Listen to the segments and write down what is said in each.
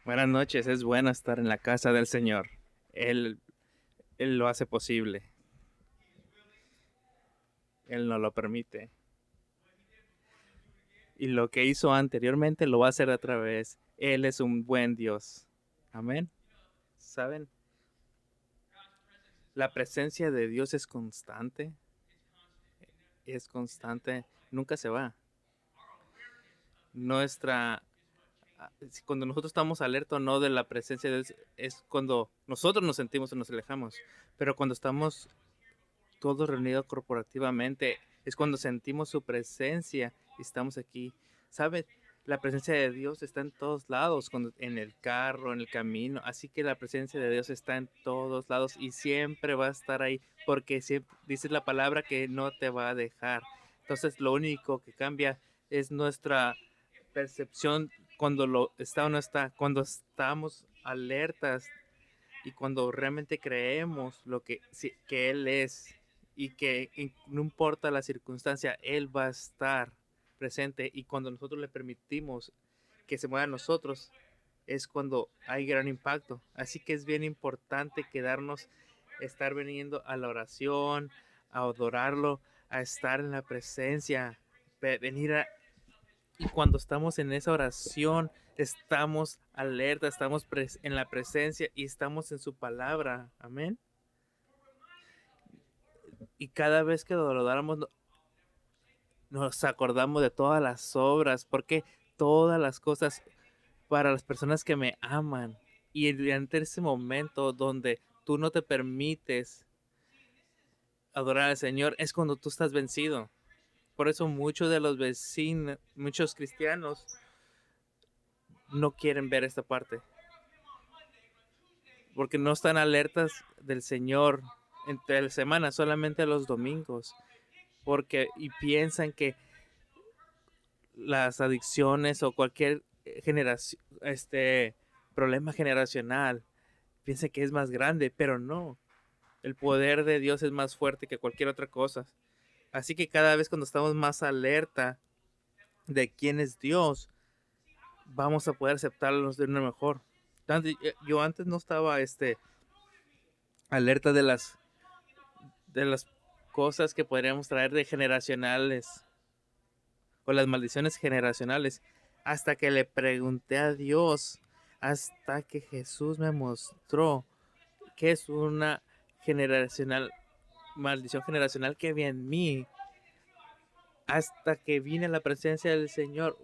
Buenas noches, es bueno estar en la casa del Señor. Él, Él lo hace posible, Él nos lo permite. Y lo que hizo anteriormente lo va a hacer otra vez. Él es un buen Dios. Amén. ¿Saben? La presencia de Dios es constante, nunca se va. Nuestra, Cuando nosotros estamos alerta o no de la presencia de Dios, es cuando nosotros nos sentimos o nos alejamos. Pero cuando estamos todos reunidos corporativamente, es cuando sentimos su presencia y estamos aquí. ¿Sabes? La presencia de Dios está en todos lados, en el carro, en el camino. Así que la presencia de Dios está en todos lados y siempre va a estar ahí porque siempre, dice la palabra que no te va a dejar. Entonces lo único que cambia es nuestra percepción cuando lo está o no está, cuando estamos alertas y cuando realmente creemos lo que, sí, que Él es y que no importa la circunstancia, Él va a estar presente y cuando nosotros le permitimos que se mueva a nosotros, es cuando hay gran impacto. Así que es bien importante quedarnos, estar viniendo a la oración, a adorarlo, a estar en la presencia, venir a, y cuando estamos en esa oración, estamos alerta, estamos en la presencia y estamos en su palabra. Amén. Y cada vez que lo adoramos, nos acordamos de todas las obras, porque todas las cosas para las personas que me aman. Y durante ese momento donde tú no te permites adorar al Señor, es cuando tú estás vencido. Por eso muchos de los vecinos, muchos cristianos no quieren ver esta parte, porque no están alertas del Señor entre la semana, solamente los domingos, porque y piensan que las adicciones o cualquier generación, problema generacional, piensan que es más grande, pero no. El poder de Dios es más fuerte que cualquier otra cosa. Así que cada vez cuando estamos más alerta de quién es Dios, vamos a poder aceptarlos de una mejor. Yo antes no estaba alerta de las cosas que podríamos traer de generacionales o las maldiciones generacionales hasta que le pregunté a Dios, hasta que Jesús me mostró que es una generacional maldición generacional que había en mí. Hasta que vine a la presencia del Señor,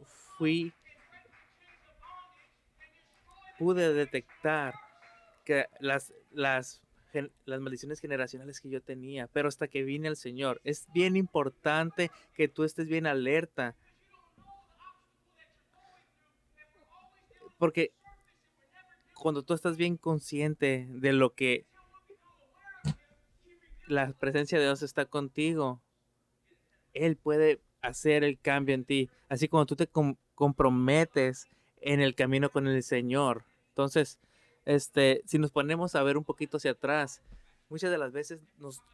pude detectar que las maldiciones generacionales que yo tenía, pero hasta que vine al Señor. Es bien importante que tú estés bien alerta, porque cuando tú estás bien consciente de lo que la presencia de Dios está contigo, Él puede hacer el cambio en ti. Así como tú te comprometes en el camino con el Señor. Entonces, si nos ponemos a ver un poquito hacia atrás, muchas de las veces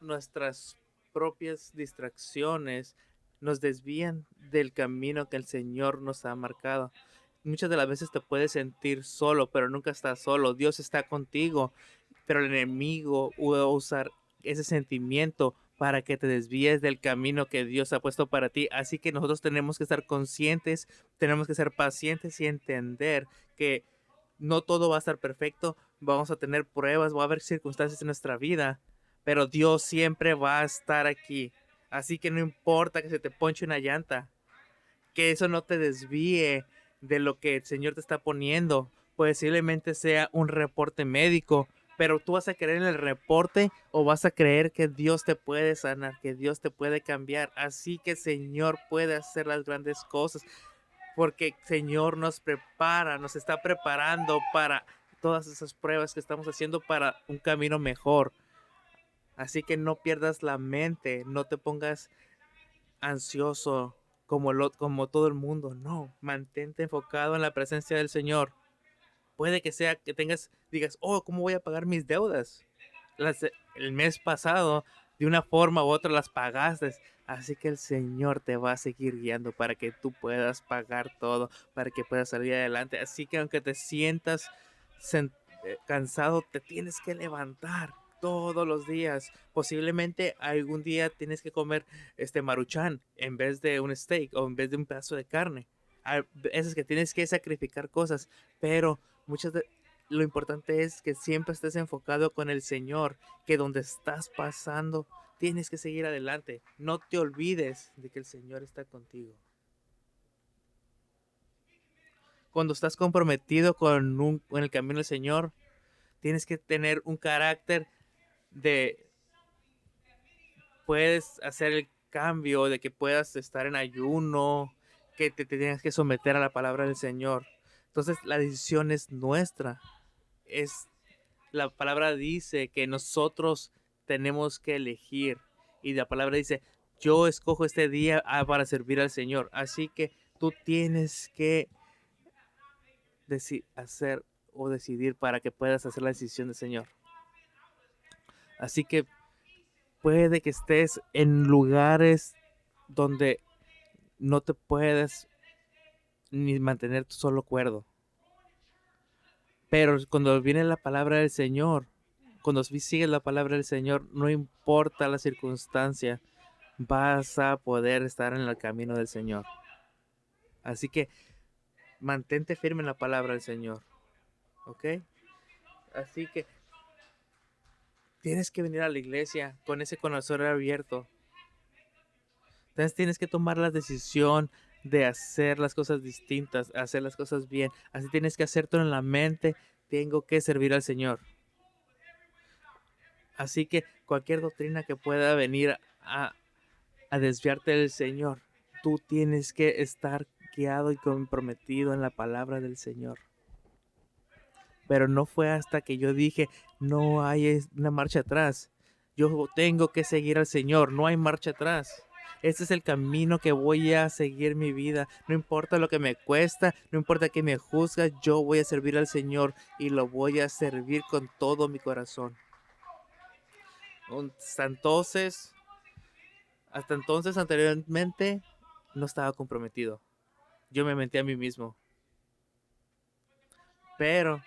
nuestras propias distracciones nos desvían del camino que el Señor nos ha marcado. Muchas de las veces te puedes sentir solo, pero nunca estás solo. Dios está contigo, pero el enemigo va a usar ese sentimiento para que te desvíes del camino que Dios ha puesto para ti. Así que nosotros tenemos que estar conscientes, tenemos que ser pacientes y entender que no todo va a estar perfecto, vamos a tener pruebas, va a haber circunstancias en nuestra vida, pero Dios siempre va a estar aquí. Así que no importa que se te ponche una llanta, que eso no te desvíe de lo que el Señor te está poniendo. Posiblemente sea un reporte médico, pero tú vas a creer en el reporte o vas a creer que Dios te puede sanar, que Dios te puede cambiar. Así que el Señor puede hacer las grandes cosas, porque el Señor nos prepara, nos está preparando para todas esas pruebas que estamos haciendo para un camino mejor. Así que no pierdas la mente, no te pongas ansioso como todo el mundo. No, mantente enfocado en la presencia del Señor. Puede que sea que digas, oh, ¿cómo voy a pagar mis deudas? El mes pasado, de una forma u otra, las pagaste. Así que el Señor te va a seguir guiando para que tú puedas pagar todo, para que puedas salir adelante. Así que aunque te sientas cansado, te tienes que levantar todos los días. Posiblemente algún día tienes que comer maruchan en vez de un steak o en vez de un pedazo de carne. Hay veces que tienes que sacrificar cosas, pero lo importante es que siempre estés enfocado con el Señor, que donde estás pasando tienes que seguir adelante. No te olvides de que el Señor está contigo. Cuando estás comprometido con el camino del Señor, tienes que tener un carácter de puedes hacer el cambio, de que puedas estar en ayuno, que te tengas que someter a la palabra del Señor. Entonces la decisión es nuestra. La palabra dice que nosotros tenemos que elegir. Y la palabra dice, yo escojo este día para servir al Señor. Así que tú tienes que hacer o decidir para que puedas hacer la decisión del Señor. Así que puede que estés en lugares donde no te puedes ni mantener tú solo cuerdo. Pero cuando viene la palabra del Señor, cuando sigues la palabra del Señor, no importa la circunstancia, vas a poder estar en el camino del Señor. Así que mantente firme en la palabra del Señor. ¿Ok? Así que tienes que venir a la iglesia con ese corazón abierto. Entonces tienes que tomar la decisión de hacer las cosas distintas, hacer las cosas bien. Así tienes que hacerte en la mente, tengo que servir al Señor. Así que cualquier doctrina que pueda venir a desviarte del Señor, tú tienes que estar guiado y comprometido en la palabra del Señor. Pero no fue hasta que yo dije, no hay una marcha atrás. Yo tengo que seguir al Señor, no hay marcha atrás. Este es el camino que voy a seguir mi vida. No importa lo que me cuesta, no importa que me juzga, yo voy a servir al Señor y lo voy a servir con todo mi corazón. Hasta entonces, anteriormente, no estaba comprometido. Yo me mentí a mí mismo. Pero,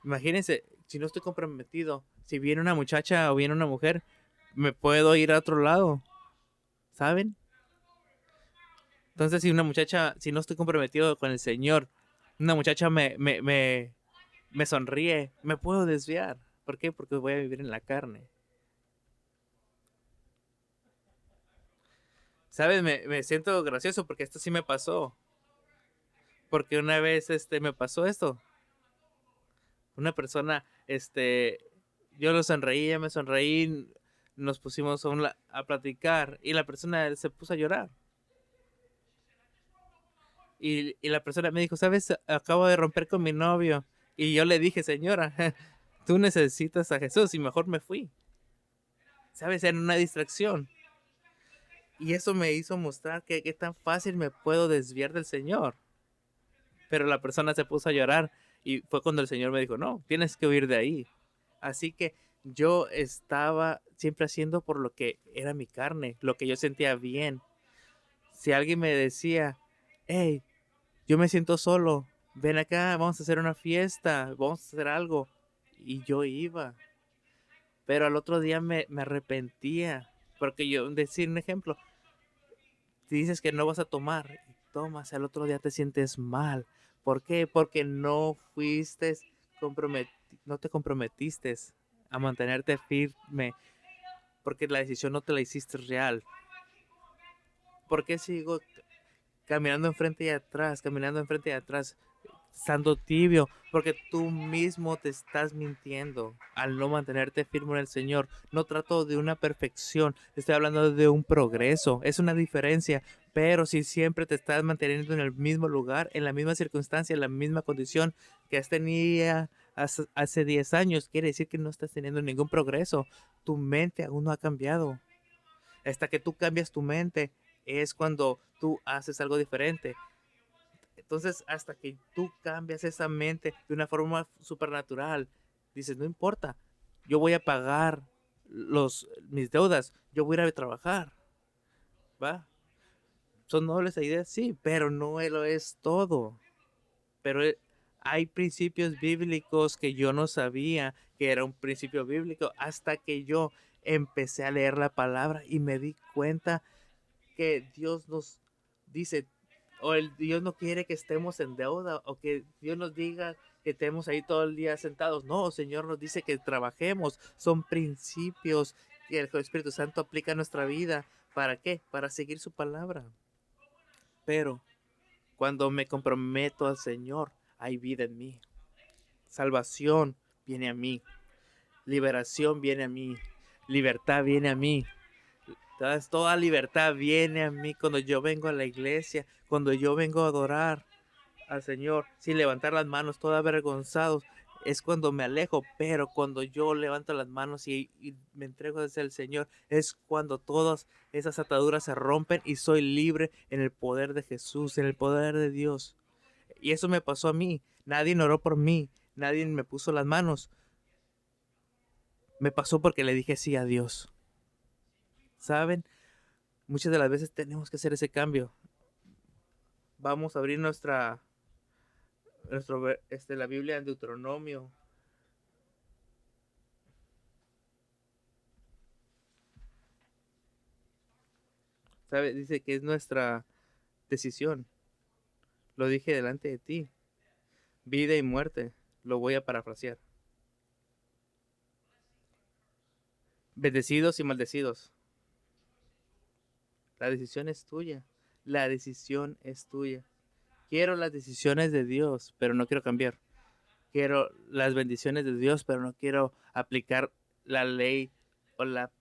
imagínense, si no estoy comprometido, si viene una muchacha o viene una mujer, me puedo ir a otro lado. ¿Saben? Entonces, si no estoy comprometido con el Señor, una muchacha me sonríe, me puedo desviar. ¿Por qué? Porque voy a vivir en la carne. ¿Sabes? Me siento gracioso porque esto sí me pasó. Porque una vez me pasó esto. Una persona, yo lo sonreí, me sonreí, nos pusimos a platicar y la persona se puso a llorar. Y la persona me dijo, ¿sabes? Acabo de romper con mi novio. Y yo le dije, señora, tú necesitas a Jesús y mejor me fui. ¿Sabes? Era una distracción. Y eso me hizo mostrar que tan fácil me puedo desviar del Señor. Pero la persona se puso a llorar y fue cuando el Señor me dijo, no, tienes que huir de ahí. Así que yo estaba siempre haciendo por lo que era mi carne, lo que yo sentía bien. Si alguien me decía, hey, yo me siento solo, ven acá, vamos a hacer una fiesta, vamos a hacer algo. Y yo iba. Pero al otro día me arrepentía. Porque decir un ejemplo, si dices que no vas a tomar y tomas, al otro día te sientes mal. ¿Por qué? Porque no no te comprometiste a mantenerte firme, porque la decisión no te la hiciste real. ¿Por qué sigo caminando enfrente y atrás, estando tibio? Porque tú mismo te estás mintiendo al no mantenerte firme en el Señor. No trato de una perfección, estoy hablando de un progreso, es una diferencia. Pero si siempre te estás manteniendo en el mismo lugar, en la misma circunstancia, en la misma condición que has tenido hace 10 años, quiere decir que no estás teniendo ningún progreso. Tu mente aún no ha cambiado. Hasta que tú cambias tu mente es cuando tú haces algo diferente. Entonces, hasta que tú cambias esa mente de una forma supernatural, dices, no importa, yo voy a pagar mis deudas, yo voy a ir a trabajar, ¿va? Son nobles ideas, sí, pero no lo es todo. Pero hay principios bíblicos que yo no sabía que era un principio bíblico hasta que yo empecé a leer la palabra y me di cuenta que Dios nos dice, o Dios no quiere que estemos en deuda, o que Dios nos diga que estemos ahí todo el día sentados. No, el Señor nos dice que trabajemos. Son principios que el Espíritu Santo aplica a nuestra vida. ¿Para qué? Para seguir su palabra. Pero cuando me comprometo al Señor, hay vida en mí. Salvación viene a mí. Liberación viene a mí. Libertad viene a mí. Toda libertad viene a mí cuando yo vengo a la iglesia, cuando yo vengo a adorar al Señor, sin levantar las manos, todo avergonzados. Es cuando me alejo, pero cuando yo levanto las manos y me entrego hacia el Señor, es cuando todas esas ataduras se rompen y soy libre en el poder de Jesús, en el poder de Dios. Y eso me pasó a mí. Nadie oró por mí, nadie me puso las manos. Me pasó porque le dije sí a Dios. ¿Saben? Muchas de las veces tenemos que hacer ese cambio. Vamos a abrir la Biblia en Deuteronomio. ¿Sabe? Dice que es nuestra decisión. Lo dije delante de ti. Vida y muerte. Lo voy a parafrasear. Bendecidos y maldecidos. La decisión es tuya. La decisión es tuya. Quiero las decisiones de Dios, pero no quiero cambiar. Quiero las bendiciones de Dios, pero no quiero aplicar la ley o la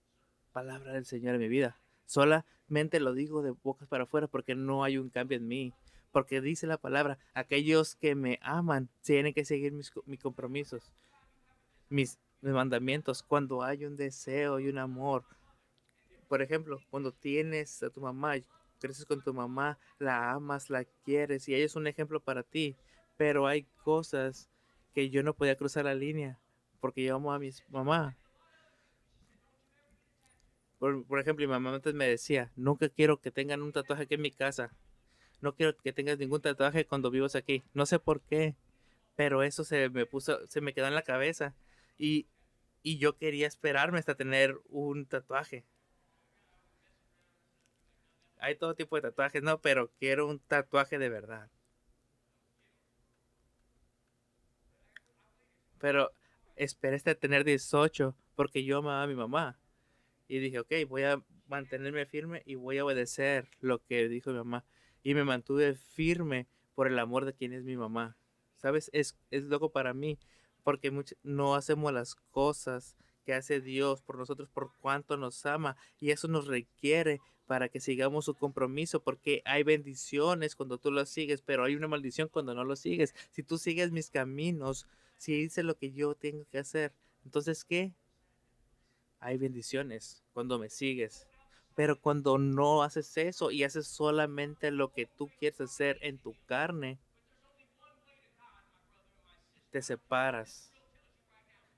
palabra del Señor en mi vida. Solamente lo digo de bocas para afuera porque no hay un cambio en mí. Porque dice la palabra, aquellos que me aman tienen que seguir mis compromisos, mis mandamientos. Cuando hay un deseo y un amor, por ejemplo, cuando tienes a tu mamá, creces con tu mamá, la amas, la quieres y ella es un ejemplo para ti. Pero hay cosas que yo no podía cruzar la línea porque yo amo a mi mamá. Por ejemplo, mi mamá antes me decía, nunca quiero que tengan un tatuaje aquí en mi casa. No quiero que tengas ningún tatuaje cuando vivas aquí. No sé por qué, pero eso se me quedó en la cabeza. Y, y yo quería esperarme hasta tener un tatuaje. Hay todo tipo de tatuajes, no, pero quiero un tatuaje de verdad. Pero esperé hasta tener 18 porque yo amaba a mi mamá. Y dije, ok, voy a mantenerme firme y voy a obedecer lo que dijo mi mamá. Y me mantuve firme por el amor de quien es mi mamá. ¿Sabes? Es loco para mí porque no hacemos las cosas que hace Dios por nosotros, por cuanto nos ama. Y eso nos requiere para que sigamos su compromiso, porque hay bendiciones cuando tú lo sigues, pero hay una maldición cuando no lo sigues. Si tú sigues mis caminos, si hice lo que yo tengo que hacer, entonces, ¿qué? Hay bendiciones cuando me sigues. Pero cuando no haces eso y haces solamente lo que tú quieres hacer en tu carne, te separas,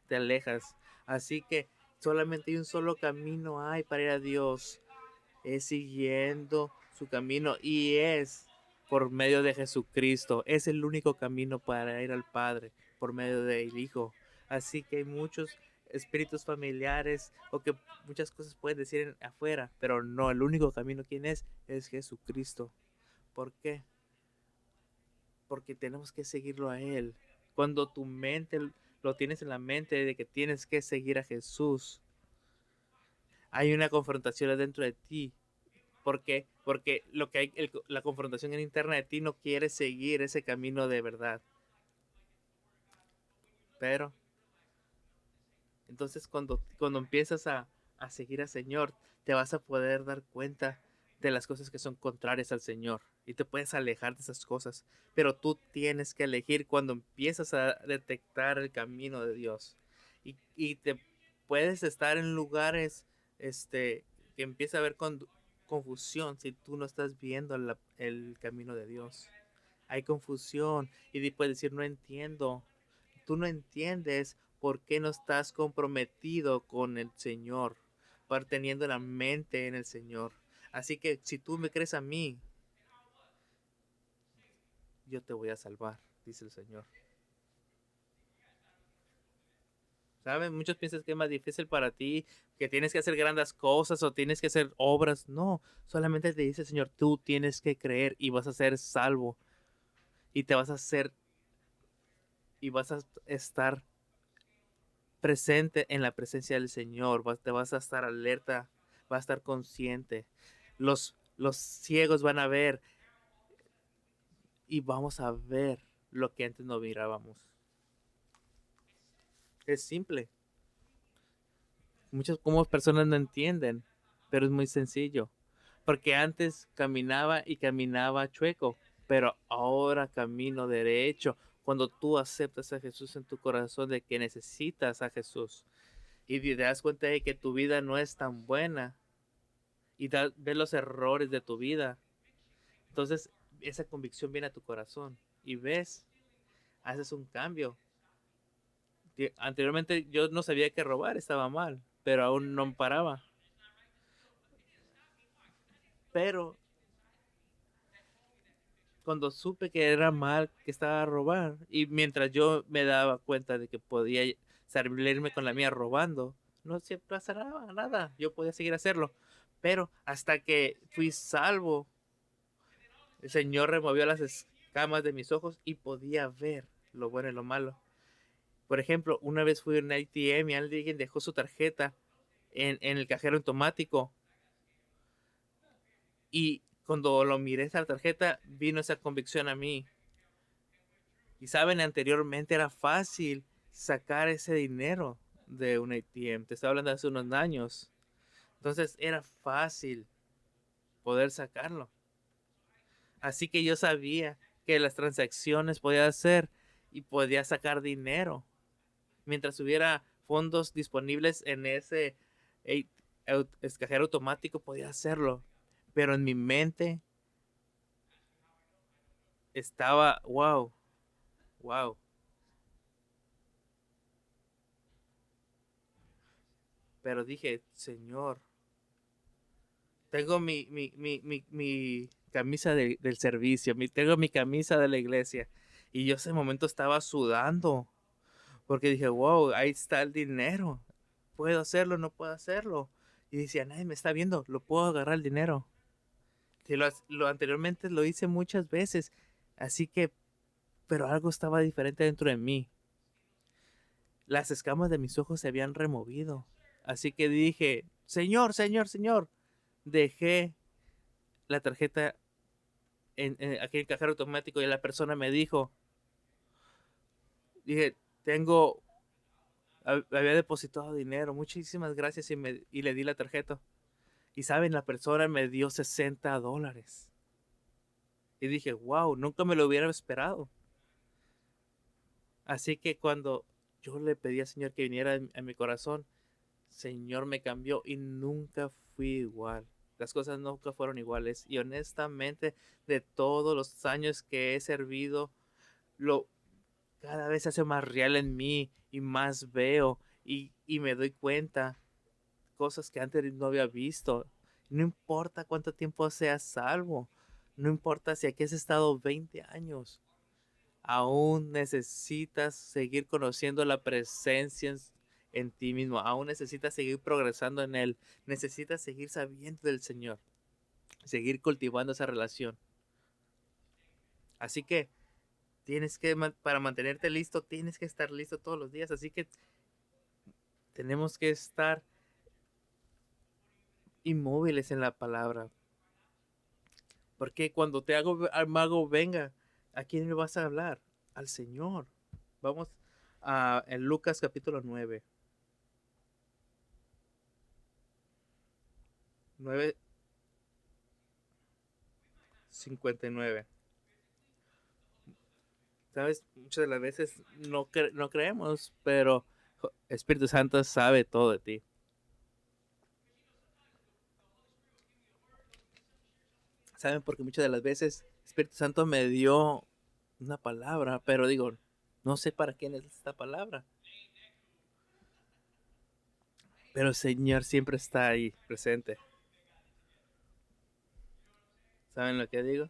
te alejas. Así que solamente hay un solo camino hay para ir a Dios. Es siguiendo su camino y es por medio de Jesucristo. Es el único camino para ir al Padre, por medio del Hijo. Así que hay muchos espíritus familiares o que muchas cosas pueden decir afuera, pero no, el único camino, ¿quién es? Es Jesucristo. ¿Por qué? Porque tenemos que seguirlo a Él. Cuando tu mente lo tienes en la mente de que tienes que seguir a Jesús, hay una confrontación dentro de ti. ¿Por qué? Porque la confrontación en interna de ti no quiere seguir ese camino de verdad. Pero entonces cuando empiezas a seguir al Señor, te vas a poder dar cuenta de las cosas que son contrarias al Señor y te puedes alejar de esas cosas. Pero tú tienes que elegir cuando empiezas a detectar el camino de Dios. Y te puedes estar en lugares que empieza a haber confusión si tú no estás viendo el camino de Dios. Hay confusión y puedes decir, no entiendo. Tú no entiendes ¿Por qué no estás comprometido con el Señor? Teniendo la mente en el Señor. Así que si tú me crees a mí, yo te voy a salvar, dice el Señor. ¿Saben? Muchos piensan que es más difícil para ti, que tienes que hacer grandes cosas o tienes que hacer obras. No, solamente te dice el Señor, tú tienes que creer y vas a ser salvo. Y te vas a hacer y vas a estar presente en la presencia del Señor. Te vas a estar alerta, vas a estar consciente. Los ciegos van a ver y vamos a ver lo que antes no mirábamos. Es simple. Muchas como personas no entienden, pero es muy sencillo. Porque antes caminaba y caminaba chueco, pero ahora camino derecho. Cuando tú aceptas a Jesús en tu corazón de que necesitas a Jesús y te das cuenta de que tu vida no es tan buena y ves los errores de tu vida, entonces esa convicción viene a tu corazón y ves, haces un cambio. Anteriormente yo no sabía que robar estaba mal, pero aún no paraba. Pero cuando supe que era mal, que estaba a robar, y mientras yo me daba cuenta de que podía salirme con la mía robando, no se pasaba nada, yo podía seguir hacerlo. Pero hasta que fui salvo, el Señor removió las escamas de mis ojos y podía ver lo bueno y lo malo. Por ejemplo, una vez fui a un ATM y alguien dejó su tarjeta en el cajero automático y cuando lo miré esa tarjeta vino esa convicción a mí. Y saben, anteriormente era fácil sacar ese dinero de un ATM. Te estaba hablando de hace unos años. Entonces era fácil poder sacarlo. Así que yo sabía que las transacciones podía hacer y podía sacar dinero. Mientras hubiera fondos disponibles en ese cajero automático, podía hacerlo. Pero en mi mente estaba, wow, wow. Pero dije, Señor, tengo mi camisa del servicio, tengo mi camisa de la iglesia. Y yo ese momento estaba sudando porque dije, wow, ahí está el dinero. ¿Puedo hacerlo? ¿No puedo hacerlo? Y decía, nadie me está viendo, lo puedo agarrar el dinero. Que lo anteriormente lo hice muchas veces, así que, pero algo estaba diferente dentro de mí. Las escamas de mis ojos se habían removido. Así que dije, Señor, Señor, Señor, dejé la tarjeta aquí en el cajero automático y la persona me dijo, dije, había depositado dinero, muchísimas gracias y le di la tarjeta. Y saben, la persona me dio $60. Y dije, wow, nunca me lo hubiera esperado. Así que cuando yo le pedí al Señor que viniera a mi corazón, Señor me cambió y nunca fui igual. Las cosas nunca fueron iguales. Y honestamente, de todos los años que he servido, lo cada vez se hace más real en mí y más veo y me doy cuenta cosas que antes no había visto. No importa cuánto tiempo seas salvo, no importa si aquí has estado 20 años, aún necesitas seguir conociendo la presencia en ti mismo, aún necesitas seguir progresando en Él, necesitas seguir sabiendo del Señor, seguir cultivando esa relación. Así que para mantenerte listo, tienes que estar listo todos los días. Así que tenemos que estar inmóviles en la palabra. Porque cuando te hago al mago venga, ¿a quién le vas a hablar? Al Señor. Vamos en Lucas capítulo 9. 9:59. Sabes, muchas de las veces no creemos, pero Espíritu Santo sabe todo de ti. Saben, porque muchas de las veces Espíritu Santo me dio una palabra, pero digo, no sé para quién es esta palabra. pero el Señor siempre está ahí presente. ¿Saben lo que digo?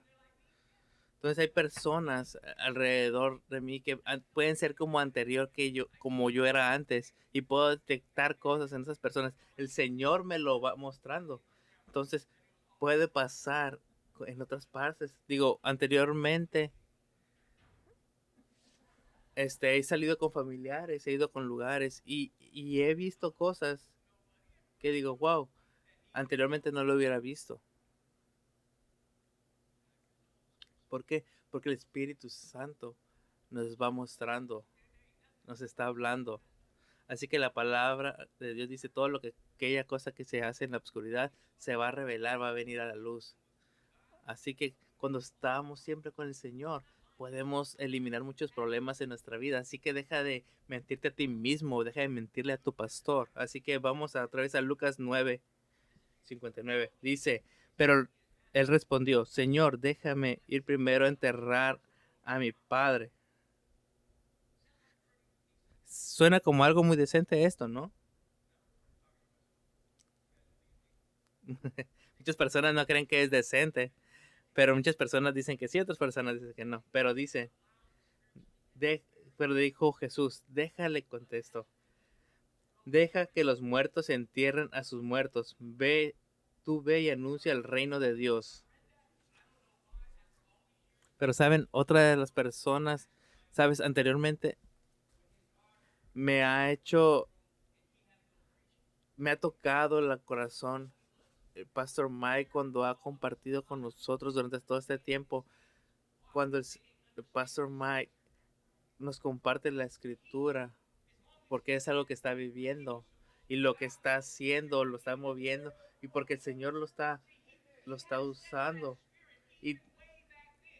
Entonces hay personas alrededor de mí que pueden ser como anterior que yo, como yo era antes, y puedo detectar cosas en esas personas. El Señor me lo va mostrando. Entonces puede pasar en otras partes. Digo, anteriormente he salido con familiares, he ido con lugares y he visto cosas que digo, wow, anteriormente no lo hubiera visto. ¿Por qué? Porque el Espíritu Santo nos va mostrando, nos está hablando. Así que la palabra de Dios dice todo lo que aquella cosa que se hace en la oscuridad se va a revelar, va a venir a la luz. Así que cuando estamos siempre con el Señor, podemos eliminar muchos problemas en nuestra vida. Así que deja de mentirte a ti mismo, deja de mentirle a tu pastor. Así que vamos otra vez a Lucas 9:59. Dice, pero él respondió, Señor, déjame ir primero a enterrar a mi padre. Suena como algo muy decente esto, ¿no? Muchas personas no creen que es decente, pero muchas personas dicen que sí, otras personas dicen que no. Pero dice, de, pero dijo Jesús, déjale contesto, deja que los muertos entierren a sus muertos. Tú ve y anuncia el reino de Dios. Pero saben, otra de las personas, sabes, anteriormente me ha hecho, me ha tocado el corazón el Pastor Mike cuando ha compartido con nosotros durante todo este tiempo, cuando el Pastor Mike nos comparte la escritura, porque es algo que está viviendo y lo que está haciendo, lo está moviendo y porque el Señor lo está usando. Y,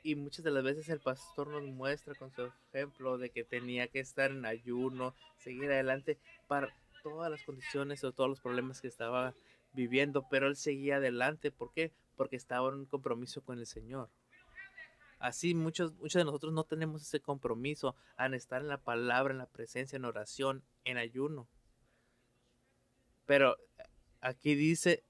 y muchas de las veces el pastor nos muestra con su ejemplo de que tenía que estar en ayuno, seguir adelante para todas las condiciones o todos los problemas que estaba viviendo, pero él seguía adelante. ¿Por qué? Porque estaba en un compromiso con el Señor. Así muchos de nosotros no tenemos ese compromiso en estar en la palabra, en la presencia, en oración, en ayuno. Pero aquí dice,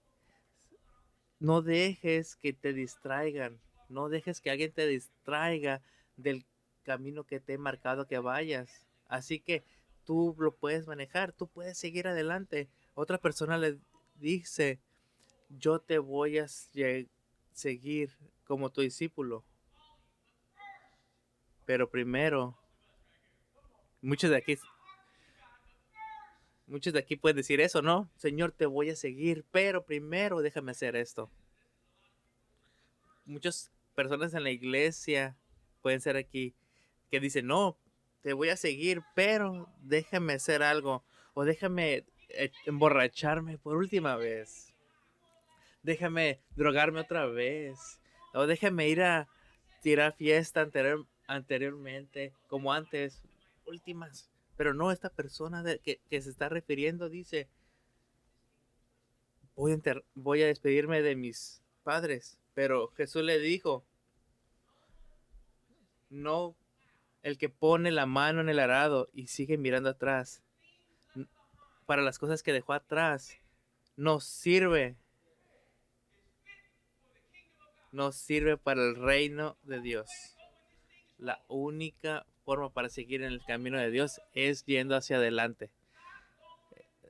no dejes que te distraigan, no dejes que alguien te distraiga del camino que te he marcado que vayas. Así que tú lo puedes manejar, tú puedes seguir adelante. Otra persona le dice, yo te voy a seguir como tu discípulo. Pero primero, muchos de aquí Muchos de aquí pueden decir eso, ¿no? Señor, te voy a seguir, pero primero déjame hacer esto. Muchas personas en la iglesia pueden ser aquí que dicen, no, te voy a seguir, pero déjame hacer algo. O déjame emborracharme por última vez. Déjame drogarme otra vez. O déjame ir a tirar fiesta anteriormente, como antes, últimas. Pero no, esta persona que se está refiriendo dice, voy a despedirme de mis padres. Pero Jesús le dijo, no el que pone la mano en el arado y sigue mirando atrás, para las cosas que dejó atrás, nos sirve, nos sirve para el reino de Dios. La única forma para seguir en el camino de Dios es yendo hacia adelante.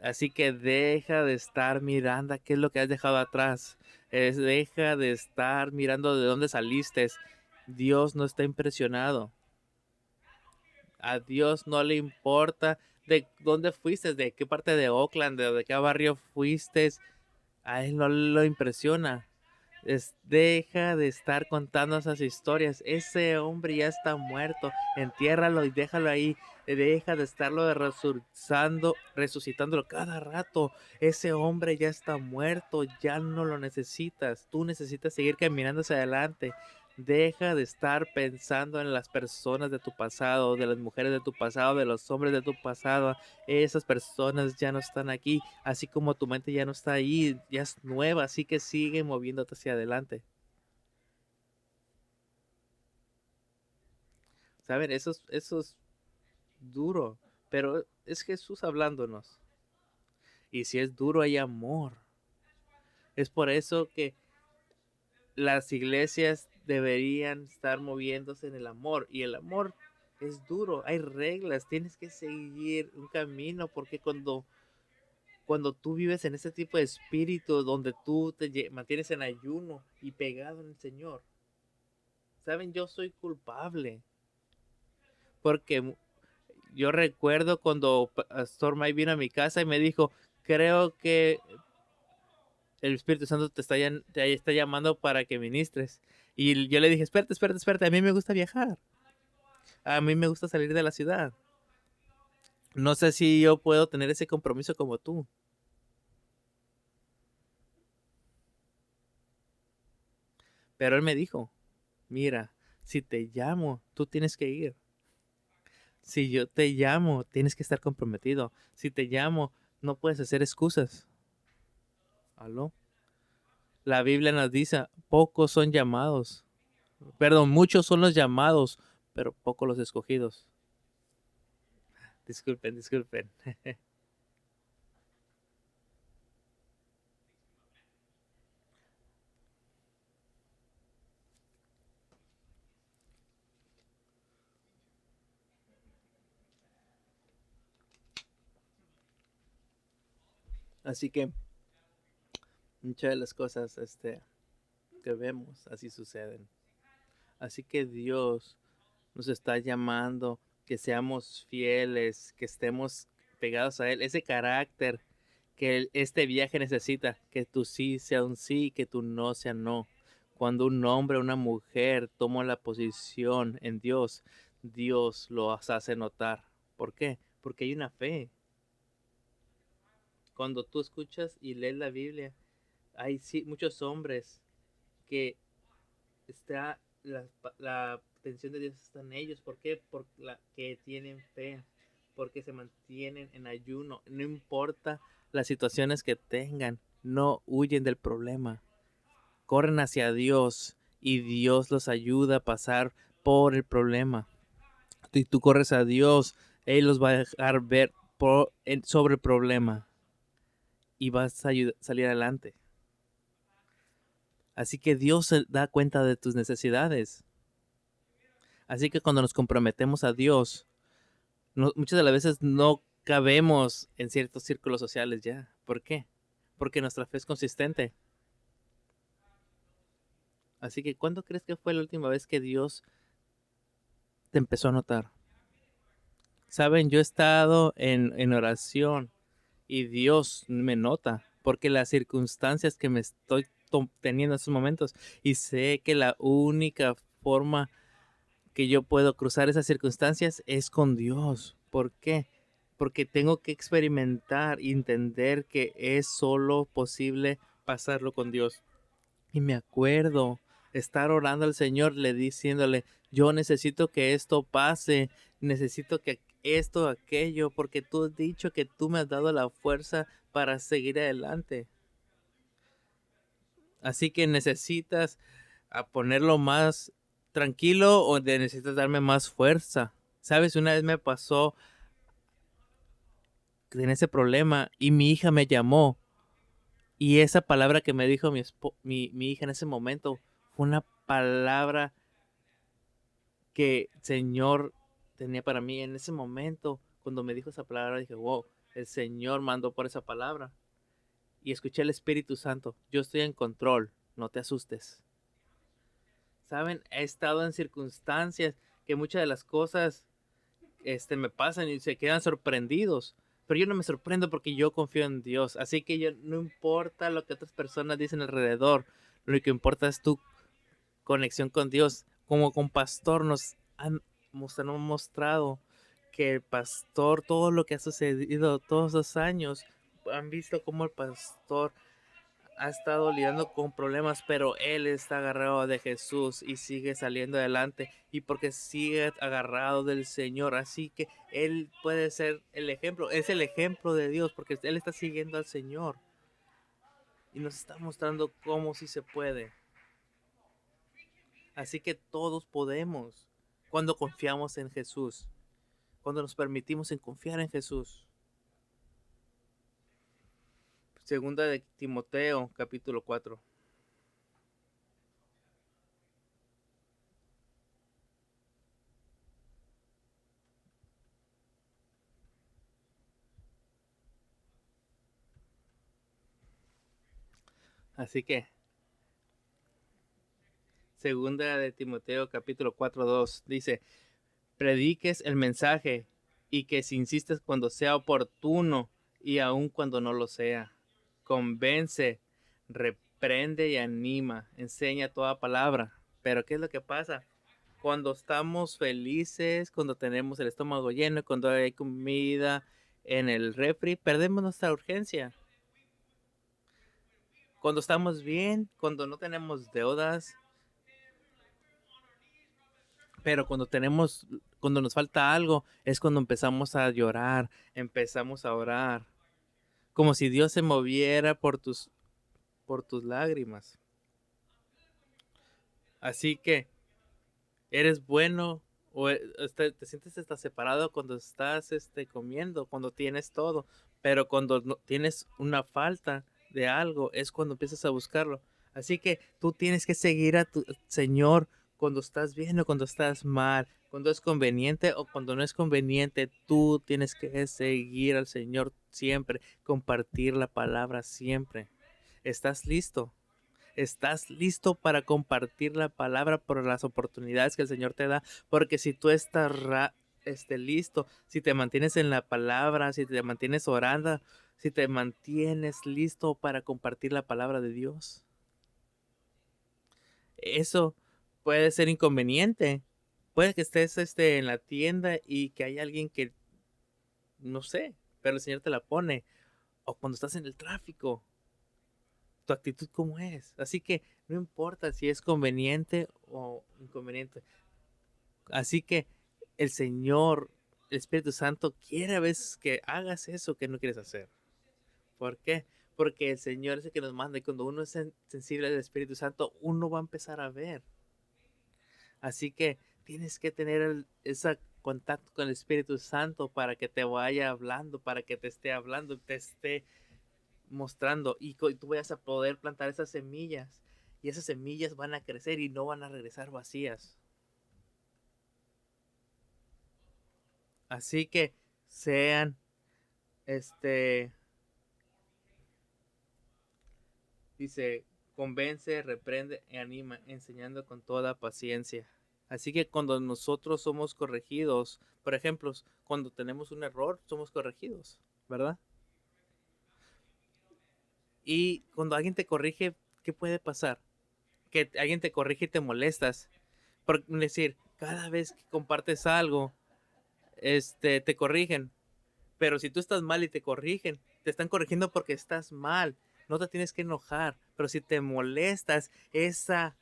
Así que deja de estar mirando qué es lo que has dejado atrás. Deja de estar mirando de dónde saliste. Dios no está impresionado. A Dios no le importa de dónde fuiste, de qué parte de Oakland, de qué barrio fuiste. A él no lo impresiona. Deja de estar contando esas historias. Ese hombre ya está muerto. Entiérralo y déjalo ahí. Deja de estarlo resucitándolo cada rato. Ese hombre ya está muerto. Ya no lo necesitas. Tú necesitas seguir caminando hacia adelante. Deja de estar pensando en las personas de tu pasado, de las mujeres de tu pasado, de los hombres de tu pasado. Esas personas ya no están aquí, así como tu mente ya no está ahí, ya es nueva, así que sigue moviéndote hacia adelante. ¿Saben? Eso es duro, pero es Jesús hablándonos. Y si es duro, hay amor. Es por eso que las iglesias deberían estar moviéndose en el amor. Y el amor es duro, hay reglas, tienes que seguir un camino, porque cuando tú vives en ese tipo de espíritu donde tú te mantienes en ayuno y pegado en el Señor, saben, yo soy culpable, porque yo recuerdo cuando Pastor Mike vino a mi casa y me dijo, creo que el Espíritu Santo te está llamando para que ministres. Y yo le dije, espérate, a mí me gusta viajar. A mí me gusta salir de la ciudad. No sé si yo puedo tener ese compromiso como tú. Pero él me dijo, mira, si te llamo, tú tienes que ir. Si yo te llamo, tienes que estar comprometido. Si te llamo, no puedes hacer excusas. ¿Aló? La Biblia nos dice, pocos son llamados. Perdón, muchos son los llamados, pero pocos los escogidos. Disculpen. Así que muchas de las cosas que vemos así suceden. Así que Dios nos está llamando que seamos fieles, que estemos pegados a Él. Ese carácter que este viaje necesita, que tu sí sea un sí, que tu no sea no. Cuando un hombre o una mujer toma la posición en Dios, Dios lo hace notar. ¿Por qué? Porque hay una fe. Cuando tú escuchas y lees la Biblia, hay sí, muchos hombres que está la atención de Dios está en ellos. ¿Por qué? Porque tienen fe, porque se mantienen en ayuno. No importa las situaciones que tengan, no huyen del problema. Corren hacia Dios y Dios los ayuda a pasar por el problema. Si tú corres a Dios, Él los va a dejar ver sobre el problema y vas a salir adelante. Así que Dios se da cuenta de tus necesidades. Así que cuando nos comprometemos a Dios, muchas de las veces no cabemos en ciertos círculos sociales ya. ¿Por qué? Porque nuestra fe es consistente. Así que, ¿cuándo crees que fue la última vez que Dios te empezó a notar? Saben, yo he estado en oración y Dios me nota porque las circunstancias que me estoy teniendo en estos momentos, y sé que la única forma que yo puedo cruzar esas circunstancias es con Dios. ¿Por qué? Porque tengo que experimentar y entender que es solo posible pasarlo con Dios. Y me acuerdo estar orando al Señor, le diciéndole, yo necesito que esto pase, necesito que esto, aquello, porque tú has dicho que tú me has dado la fuerza para seguir adelante. Así que necesitas ponerlo más tranquilo o necesitas darme más fuerza. Sabes, una vez me pasó en ese problema y mi hija me llamó y esa palabra que me dijo mi hija en ese momento fue una palabra que el Señor tenía para mí en ese momento. Cuando me dijo esa palabra dije, wow, el Señor mandó por esa palabra. Y escuché el Espíritu Santo, yo estoy en control, no te asustes. Saben, he estado en circunstancias que muchas de las cosas me pasan y se quedan sorprendidos. Pero yo no me sorprendo porque yo confío en Dios. Así que yo, no importa lo que otras personas dicen alrededor, lo que importa es tu conexión con Dios. Como con pastor nos han mostrado que el pastor, todo lo que ha sucedido todos los años, han visto cómo el pastor ha estado lidiando con problemas, pero él está agarrado de Jesús y sigue saliendo adelante, y porque sigue agarrado del Señor, así que él puede ser el ejemplo, es el ejemplo de Dios, porque él está siguiendo al Señor y nos está mostrando cómo sí se puede. Así que todos podemos cuando confiamos en Jesús, cuando nos permitimos en confiar en Jesús. Segunda de Timoteo, capítulo 4. Así que, segunda de Timoteo, capítulo 4:2, dice, prediques el mensaje y que si insistes cuando sea oportuno y aun cuando no lo sea. Convence, reprende y anima, enseña toda palabra. Pero ¿qué es lo que pasa? Cuando estamos felices, cuando tenemos el estómago lleno, cuando hay comida en el refri, perdemos nuestra urgencia. Cuando estamos bien, cuando no tenemos deudas, pero cuando nos falta algo, es cuando empezamos a llorar, empezamos a orar, como si Dios se moviera por tus lágrimas. Así que eres bueno o te sientes hasta separado cuando estás comiendo, cuando tienes todo, pero cuando tienes una falta de algo es cuando empiezas a buscarlo. Así que tú tienes que seguir a tu Señor cuando estás bien o cuando estás mal, cuando es conveniente o cuando no es conveniente. Tú tienes que seguir al Señor siempre, compartir la palabra siempre. ¿Estás listo? ¿Estás listo para compartir la palabra por las oportunidades que el Señor te da? Porque si tú estás listo, si te mantienes en la palabra, si te mantienes orando, si te mantienes listo para compartir la palabra de Dios, eso puede ser inconveniente. Puede que estés en la tienda y que hay alguien que, no sé, pero el Señor te la pone. O cuando estás en el tráfico, tu actitud cómo es. Así que no importa si es conveniente o inconveniente. Así que el Señor, el Espíritu Santo, quiere a veces que hagas eso que no quieres hacer. ¿Por qué? Porque el Señor es el que nos manda y cuando uno es sensible al Espíritu Santo, uno va a empezar a ver. Así que tienes que tener ese contacto con el Espíritu Santo para que te vaya hablando, para que te esté hablando, te esté mostrando y tú vayas a poder plantar esas semillas y esas semillas van a crecer y no van a regresar vacías. Así que sean, dice, convence, reprende y anima, enseñando con toda paciencia. Así que cuando nosotros somos corregidos, por ejemplo, cuando tenemos un error, somos corregidos, ¿verdad? Y cuando alguien te corrige, ¿qué puede pasar? Que alguien te corrige y te molestas. Por decir, cada vez que compartes algo, te corrigen. Pero si tú estás mal y te corrigen, te están corrigiendo porque estás mal. No te tienes que enojar. Pero si te molestas, esa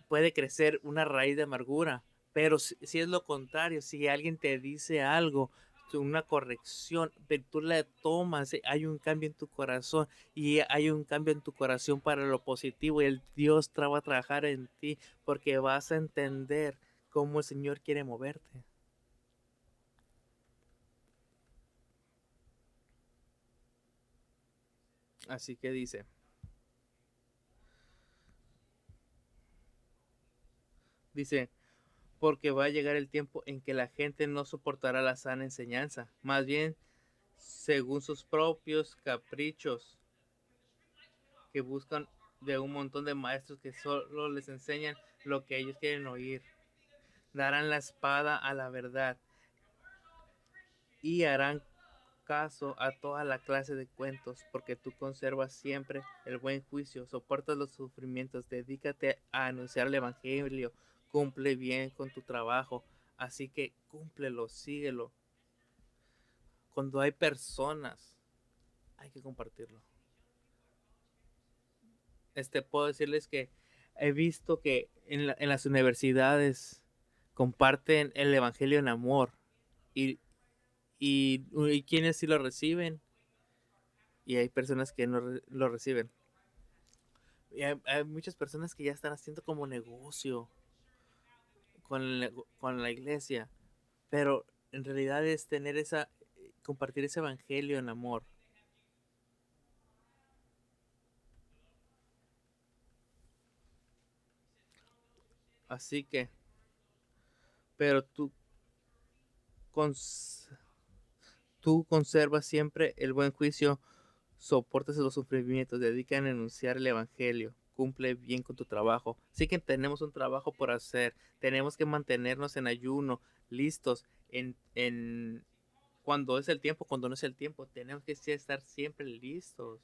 puede crecer una raíz de amargura. Pero si es lo contrario, si alguien te dice algo, una corrección, pero tú la tomas, hay un cambio en tu corazón y hay un cambio en tu corazón para lo positivo y el Dios va a trabajar en ti porque vas a entender cómo el Señor quiere moverte. Así que dice, porque va a llegar el tiempo en que la gente no soportará la sana enseñanza, más bien según sus propios caprichos, que buscan de un montón de maestros que solo les enseñan lo que ellos quieren oír. Darán la espada a la verdad y harán caso a toda la clase de cuentos, porque tú conservas siempre el buen juicio, soportas los sufrimientos, dedícate a anunciar el evangelio, cumple bien con tu trabajo, así que cúmplelo, síguelo. Cuando hay personas, hay que compartirlo. Puedo decirles que he visto que en las universidades comparten el evangelio en amor y, y quienes sí lo reciben y hay personas que no lo reciben. Y hay muchas personas que ya están haciendo como negocio con la iglesia, pero en realidad es tener compartir ese evangelio en amor. Así que, pero cons- tú conservas siempre el buen juicio, soportas los sufrimientos, dedican a enunciar el evangelio, cumple bien con tu trabajo. Sí que tenemos un trabajo por hacer, tenemos que mantenernos en ayuno, listos en cuando es el tiempo, cuando no es el tiempo, tenemos que estar siempre listos.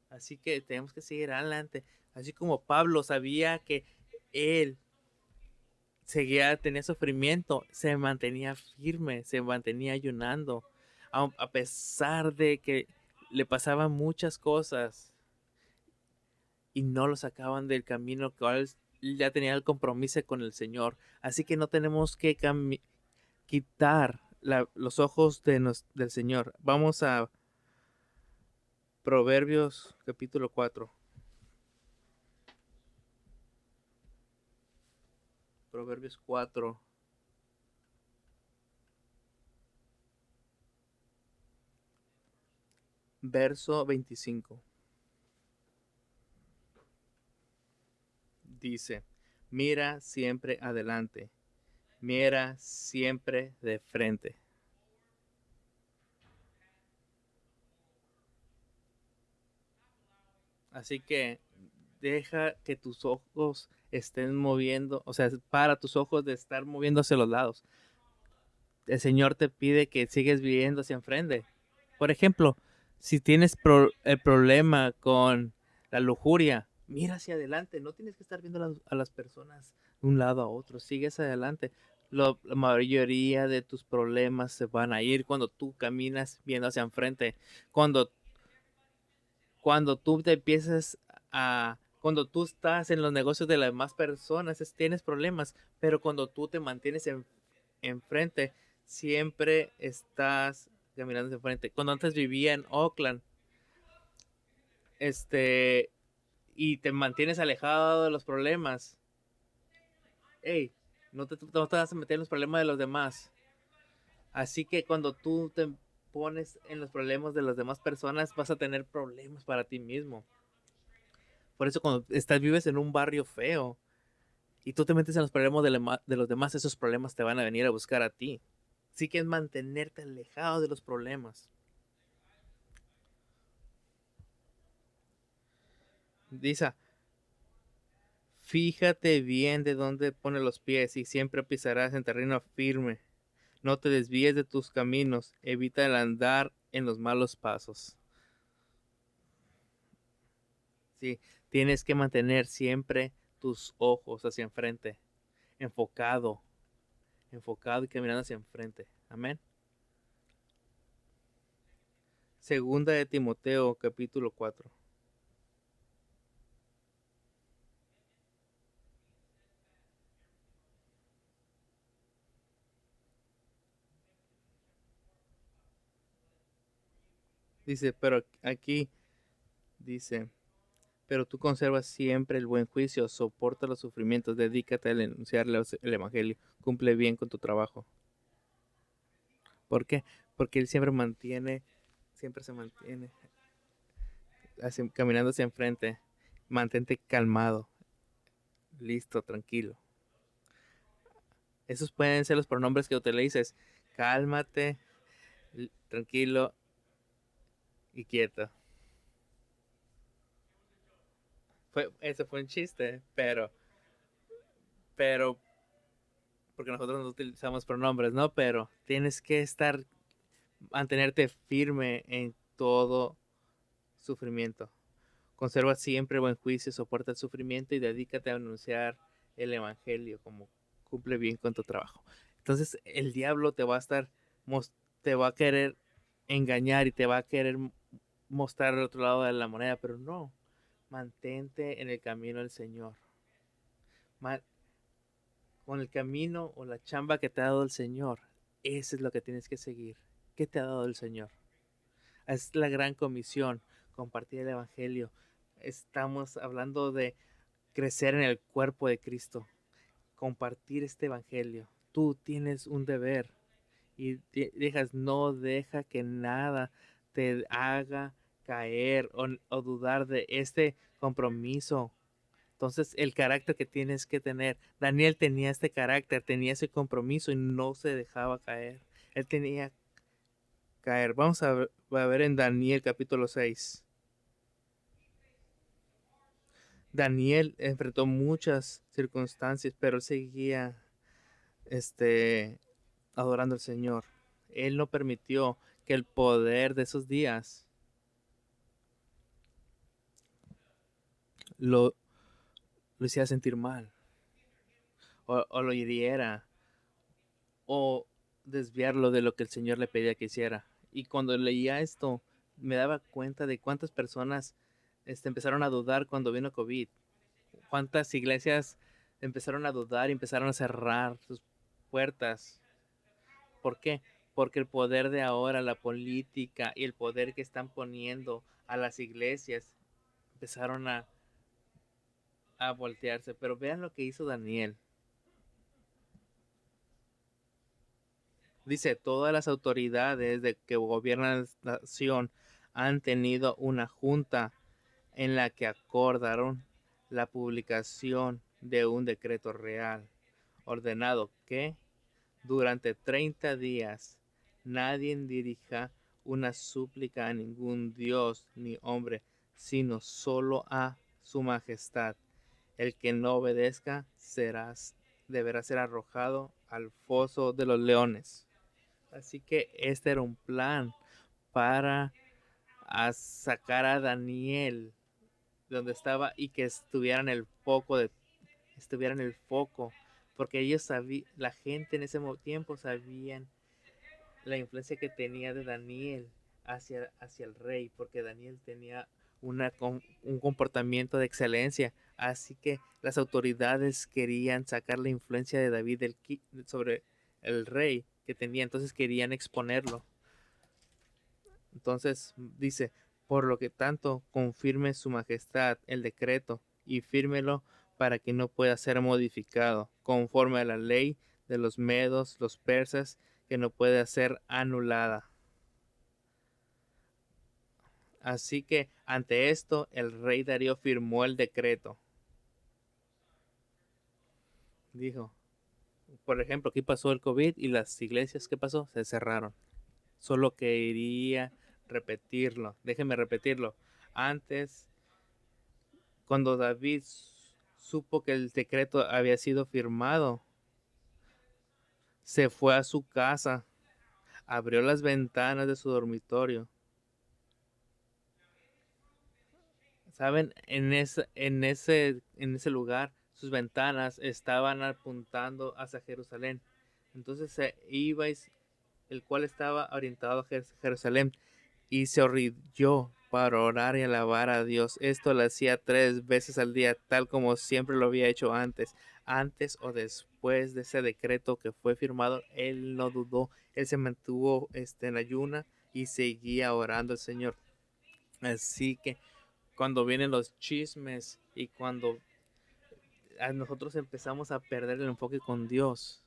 Así que tenemos que seguir adelante. Así como Pablo sabía que él tenía sufrimiento, se mantenía firme, se mantenía ayunando, a pesar de que le pasaban muchas cosas y no lo sacaban del camino cual ya tenía el compromiso con el Señor. Así que no tenemos que quitar los ojos del Señor. Vamos a Proverbios capítulo 4. Proverbios 4, verso 25. Dice, mira siempre adelante, mira siempre de frente. Así que deja que tus ojos estén moviendo, o sea, para tus ojos de estar moviéndose a los lados. El Señor te pide que sigues viendo hacia enfrente. Por ejemplo, si tienes el problema con la lujuria, mira hacia adelante. No tienes que estar viendo a las personas de un lado a otro. Sigues adelante. La mayoría de tus problemas se van a ir cuando tú caminas viendo hacia enfrente. Cuando, cuando tú te empiezas cuando tú estás en los negocios de las demás personas, tienes problemas. Pero cuando tú te mantienes enfrente, siempre estás caminando enfrente. Cuando antes vivía en Oakland, este, y te mantienes alejado de los problemas, hey, no te vas a meter en los problemas de los demás. Así que cuando tú te pones en los problemas de las demás personas, vas a tener problemas para ti mismo. Por eso cuando vives en un barrio feo y tú te metes en los problemas de los demás, esos problemas te van a venir a buscar a ti. Así que es mantenerte alejado de los problemas. Dice, fíjate bien de dónde pones los pies y siempre pisarás en terreno firme. No te desvíes de tus caminos, evita el andar en los malos pasos. Sí, tienes que mantener siempre tus ojos hacia enfrente, enfocado, enfocado y caminando hacia enfrente. Amén. Segunda de Timoteo, capítulo 4. Dice, pero aquí dice, pero tú conservas siempre el buen juicio, soporta los sufrimientos, dedícate a anunciar el evangelio, cumple bien con tu trabajo. ¿Por qué? Porque él siempre se mantiene caminando hacia enfrente. Mantente calmado, listo, tranquilo. Esos pueden ser los pronombres que utilices. Cálmate, tranquilo y quieto. Ese fue un chiste, pero, porque nosotros no utilizamos pronombres, ¿no? Pero tienes que mantenerte firme en todo sufrimiento. Conserva siempre buen juicio, soporta el sufrimiento y dedícate a anunciar el evangelio como cumple bien con tu trabajo. Entonces el diablo te va a querer engañar y te va a querer mostrar el otro lado de la moneda, pero no, mantente en el camino del Señor. Ma- con el camino o la chamba que te ha dado el Señor, eso es lo que tienes que seguir. ¿Qué te ha dado el Señor? Es la gran comisión, compartir el evangelio. Estamos hablando de crecer en el cuerpo de Cristo, compartir este evangelio. Tú tienes un deber y no deja que nada te haga caer o dudar de este compromiso Entonces, el carácter que tienes que tener. Daniel tenía este carácter, tenía ese compromiso y no se dejaba caer. Él tenía que caer. Vamos a ver en Daniel capítulo 6. Daniel enfrentó muchas circunstancias, pero él seguía adorando al Señor. Él no permitió que el poder de esos días lo hiciera sentir mal, o lo hiriera, o desviarlo de lo que el Señor le pedía que hiciera. Y cuando leía esto, me daba cuenta de cuántas personas empezaron a dudar cuando vino COVID. Cuántas iglesias empezaron a dudar y empezaron a cerrar sus puertas. ¿Por qué? Porque el poder de ahora, la política y el poder que están poniendo a las iglesias empezaron a voltearse. Pero vean lo que hizo Daniel. Dice, todas las autoridades de que gobiernan la nación han tenido una junta en la que acordaron la publicación de un decreto real, ordenado que durante 30 días nadie dirija una súplica a ningún dios ni hombre, sino solo a su majestad. El que no obedezca deberá ser arrojado al foso de los leones. Así que este era un plan para sacar a Daniel de donde estaba y que estuviera en el foco, porque ellos sabían, la gente en ese tiempo sabían la influencia que tenía de Daniel hacia el rey, porque Daniel tenía un comportamiento de excelencia. Así que las autoridades querían sacar la influencia de David sobre el rey que tenía, entonces querían exponerlo. Entonces dice, por lo que tanto confirme su majestad el decreto y fírmelo para que no pueda ser modificado, conforme a la ley de los medos, los persas, que no puede ser anulada. Así que ante esto el rey Darío firmó el decreto. Dijo, por ejemplo, aquí pasó el COVID y las iglesias, ¿qué pasó? Se cerraron. Solo quería repetirlo. Déjeme repetirlo. Antes, cuando David supo que el decreto había sido firmado, se fue a su casa, abrió las ventanas de su dormitorio. ¿Saben? En ese lugar, sus ventanas estaban apuntando hacia Jerusalén. Entonces se iba, el cual estaba orientado a Jerusalén, y se arrodilló para orar y alabar a Dios. Esto lo hacía 3 veces al día, tal como siempre lo había hecho antes. Antes o después de ese decreto que fue firmado, él no dudó. Él se mantuvo en ayuna y seguía orando al Señor. Así que cuando vienen los chismes y cuando nosotros empezamos a perder el enfoque con Dios,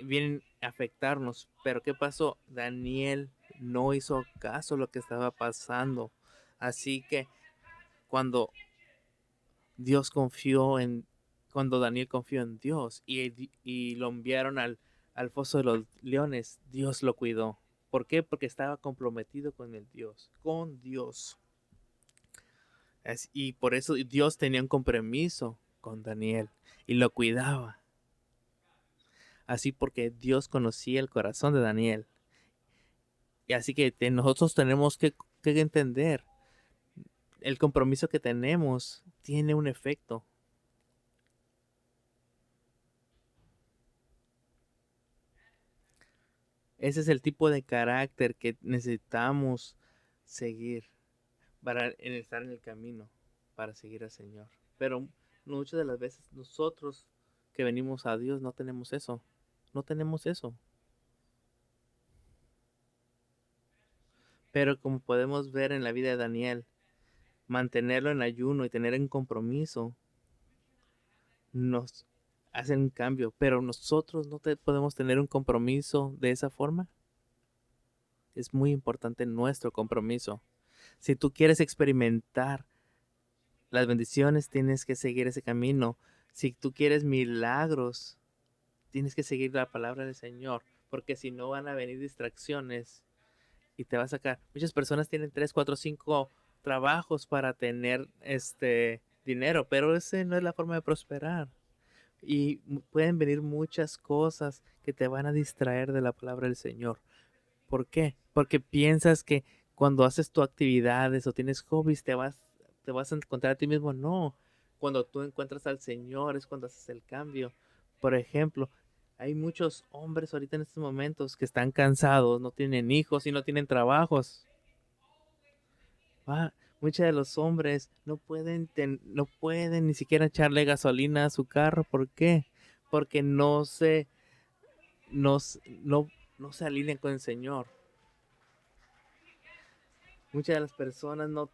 vienen a afectarnos. Pero ¿qué pasó? Daniel no hizo caso a lo que estaba pasando. Así que cuando cuando Daniel confió en Dios y lo enviaron al foso de los leones, Dios lo cuidó. ¿Por qué? Porque estaba comprometido con Dios. Y por eso Dios tenía un compromiso con Daniel y lo cuidaba. Así porque Dios conocía el corazón de Daniel. Y así que nosotros tenemos que entender, el compromiso que tenemos tiene un efecto. Ese es el tipo de carácter que necesitamos seguir para estar en el camino, para seguir al Señor. Pero muchas de las veces nosotros que venimos a Dios no tenemos eso. No tenemos eso. Pero como podemos ver en la vida de Daniel, mantenerlo en ayuno y tener un compromiso nos hacen un cambio. Pero nosotros no podemos tener un compromiso de esa forma. Es muy importante nuestro compromiso. Si tú quieres experimentar las bendiciones, tienes que seguir ese camino. Si tú quieres milagros, tienes que seguir la palabra del Señor, porque si no van a venir distracciones y te va a sacar. Muchas personas tienen 3, 4, 5 trabajos para tener dinero, pero ese no es la forma de prosperar. Y pueden venir muchas cosas que te van a distraer de la palabra del Señor. ¿Por qué? Porque piensas que cuando haces tus actividades o tienes hobbies te vas a encontrar a ti mismo. No, cuando tú encuentras al Señor es cuando haces el cambio. Por ejemplo, hay muchos hombres ahorita en estos momentos que están cansados, no tienen hijos y no tienen trabajos. Ah, muchos de los hombres no pueden ni siquiera echarle gasolina a su carro. ¿Por qué? Porque no, no, no se alinean con el Señor. Muchas de las personas no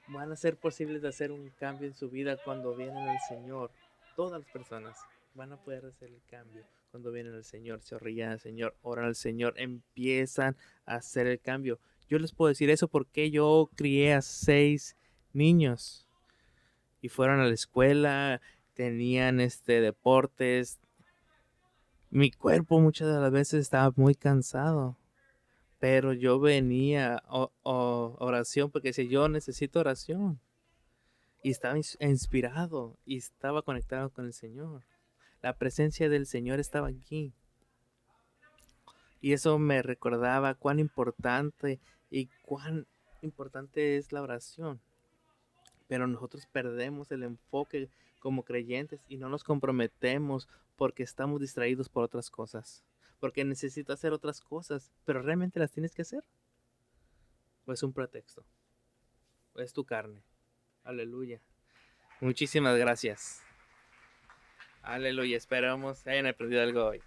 van a ser posibles de hacer un cambio en su vida cuando vienen al Señor. Todas las personas van a poder hacer el cambio cuando vienen al Señor, se orillan al Señor, oran al Señor, empiezan a hacer el cambio. Yo les puedo decir eso porque yo crié a 6 niños y fueron a la escuela, tenían deportes. Mi cuerpo muchas de las veces estaba muy cansado, pero yo venía a oración porque decía, yo necesito oración. Y estaba inspirado y estaba conectado con el Señor. La presencia del Señor estaba aquí. Y eso me recordaba cuán importante es la oración. Pero nosotros perdemos el enfoque como creyentes y no nos comprometemos porque estamos distraídos por otras cosas. Porque necesito hacer otras cosas, pero realmente las tienes que hacer. ¿O es un pretexto? ¿O es tu carne? Aleluya. Muchísimas gracias. Aleluya. Esperamos que hayan aprendido algo hoy.